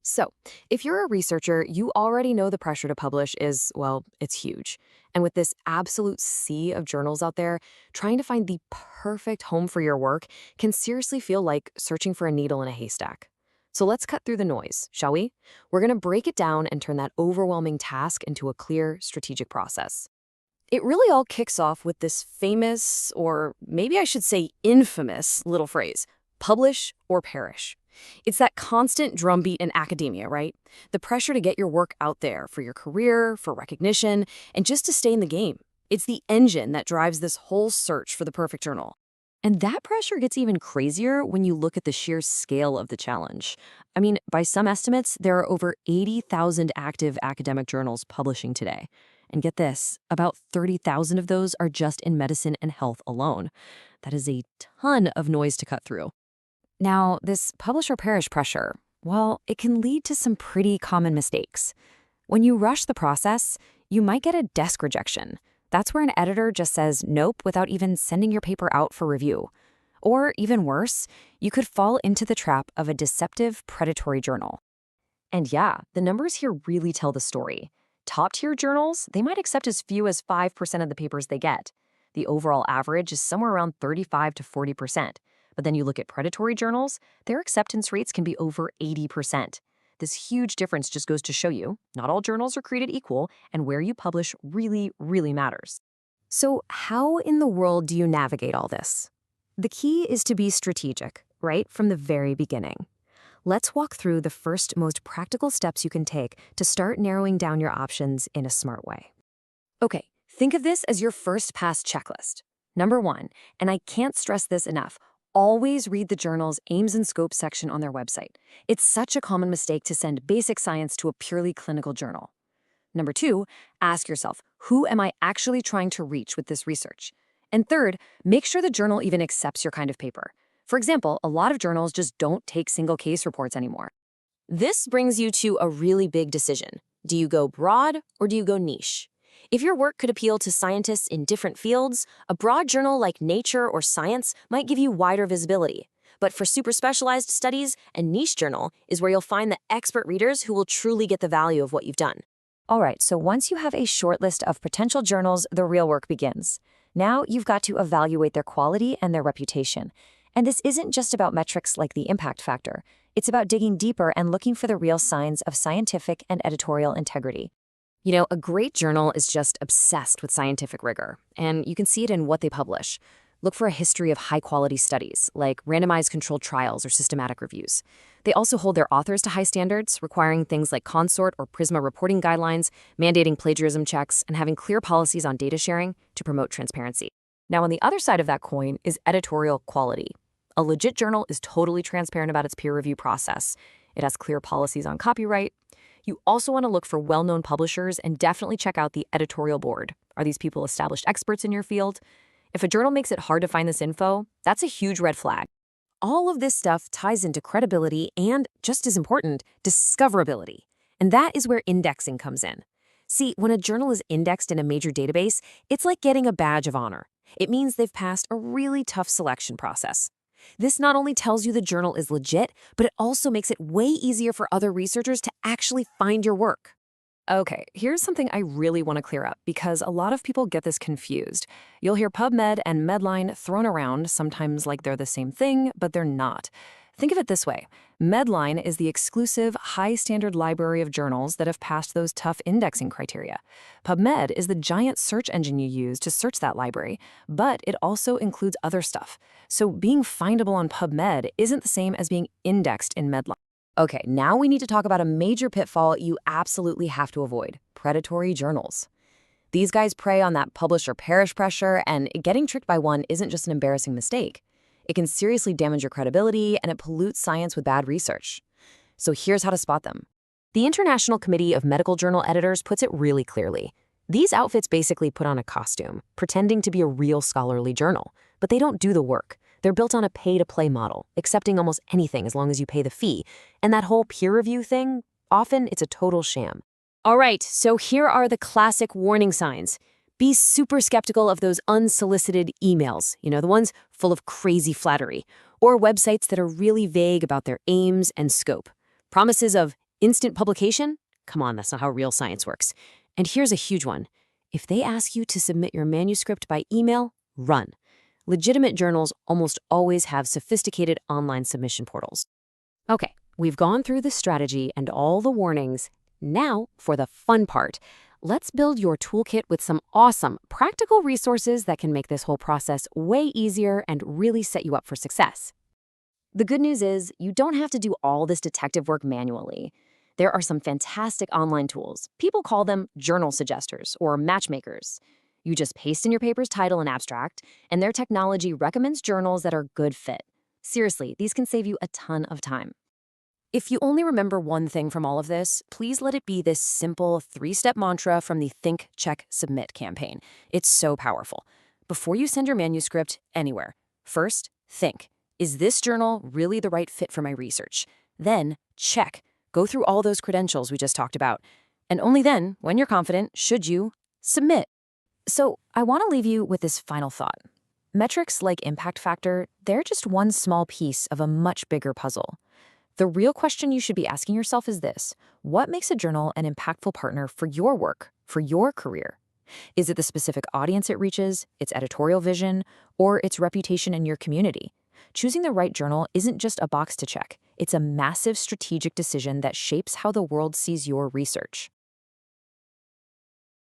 So, if you're a researcher, you already know the pressure to publish is, well, it's huge. And with this absolute sea of journals out there, trying to find the perfect home for your work can seriously feel like searching for a needle in a haystack. So let's cut through the noise, shall we? We're going to break it down and turn that overwhelming task into a clear, strategic process. It really all kicks off with this famous, or maybe I should say infamous, little phrase: publish or perish. It's that constant drumbeat in academia, right? The pressure to get your work out there for your career, for recognition, and just to stay in the game. It's the engine that drives this whole search for the perfect journal. And that pressure gets even crazier when you look at the sheer scale of the challenge. I mean, by some estimates, there are over 80,000 active academic journals publishing today. And get this, about 30,000 of those are just in medicine and health alone. That is a ton of noise to cut through. Now, this publish or perish pressure, well, it can lead to some pretty common mistakes. When you rush the process, you might get a desk rejection. That's where an editor just says nope without even sending your paper out for review. Or even worse, you could fall into the trap of a deceptive, predatory journal. And yeah, the numbers here really tell the story. Top-tier journals, they might accept as few as 5% of the papers they get. The overall average is somewhere around 35 to 40%. But then you look at predatory journals, their acceptance rates can be over 80%. This huge difference just goes to show you, not all journals are created equal, and where you publish really, really matters. So how in the world do you navigate all this? The key is to be strategic, right from the very beginning. Let's walk through the first most practical steps you can take to start narrowing down your options in a smart way. Okay, think of this as your first pass checklist. Number 1, and I can't stress this enough, always read the journal's aims and scope section on their website. It's such a common mistake to send basic science to a purely clinical journal. Number 2, ask yourself, who am I actually trying to reach with this research? And third, make sure the journal even accepts your kind of paper. For example, a lot of journals just don't take single case reports anymore. This brings you to a really big decision. Do you go broad or do you go niche? If your work could appeal to scientists in different fields, a broad journal like Nature or Science might give you wider visibility. But for super specialized studies, a niche journal is where you'll find the expert readers who will truly get the value of what you've done. All right, so once you have a short list of potential journals, the real work begins. Now you've got to evaluate their quality and their reputation. And this isn't just about metrics like the impact factor. It's about digging deeper and looking for the real signs of scientific and editorial integrity. You know, a great journal is just obsessed with scientific rigor, and you can see it in what they publish. Look for a history of high-quality studies, like randomized controlled trials or systematic reviews. They also hold their authors to high standards, requiring things like Consort or Prisma reporting guidelines, mandating plagiarism checks, and having clear policies on data sharing to promote transparency. Now, on the other side of that coin is editorial quality. A legit journal is totally transparent about its peer review process. It has clear policies on copyright. You also want to look for well-known publishers and definitely check out the editorial board. Are these people established experts in your field? If a journal makes it hard to find this info, that's a huge red flag. All of this stuff ties into credibility and, just as important, discoverability. And that is where indexing comes in. See, when a journal is indexed in a major database, it's like getting a badge of honor. It means they've passed a really tough selection process. This not only tells you the journal is legit, but it also makes it way easier for other researchers to actually find your work. Okay, here's something I really want to clear up because a lot of people get this confused. You'll hear PubMed and Medline thrown around, sometimes like they're the same thing, but they're not. Think of it this way. Medline is the exclusive, high-standard library of journals that have passed those tough indexing criteria. PubMed is the giant search engine you use to search that library, but it also includes other stuff. So being findable on PubMed isn't the same as being indexed in Medline. Okay, now we need to talk about a major pitfall you absolutely have to avoid: predatory journals. These guys prey on that publish or perish pressure, and getting tricked by one isn't just an embarrassing mistake. It can seriously damage your credibility, and it pollutes science with bad research. So here's how to spot them. The International Committee of Medical Journal Editors puts it really clearly. These outfits basically put on a costume, pretending to be a real scholarly journal, but they don't do the work. They're built on a pay-to-play model, accepting almost anything as long as you pay the fee. And that whole peer review thing, often it's a total sham. All right, so here are the classic warning signs. Be super skeptical of those unsolicited emails, the ones full of crazy flattery, or websites that are really vague about their aims and scope. Promises of Instant publication? Come on, that's not how real science works. And here's a huge one. If they ask you to submit your manuscript by email, run. Legitimate journals almost always have sophisticated online submission portals. Okay, we've gone through the strategy and all the warnings. Now, for the fun part. Let's build your toolkit with some awesome, practical resources that can make this whole process way easier and really set you up for success. The good news is you don't have to do all this detective work manually. There are some fantastic online tools. People call them journal suggesters or matchmakers. You just paste in your paper's title and abstract, and their technology recommends journals that are good fit. Seriously, these can save you a ton of time. If you only remember one thing from all of this, please let it be this simple 3-step mantra from the Think, Check, Submit campaign. It's so powerful. Before you send your manuscript anywhere, first, think, is this journal really the right fit for my research? Then, check. Go through all those credentials we just talked about. And only then, when you're confident, should you submit. So I want to leave you with this final thought. Metrics like impact factor, they're just one small piece of a much bigger puzzle. The real question you should be asking yourself is this: what makes a journal an impactful partner for your work, for your career? Is it the specific audience it reaches, its editorial vision, or its reputation in your community? Choosing the right journal isn't just a box to check. It's a massive strategic decision that shapes how the world sees your research.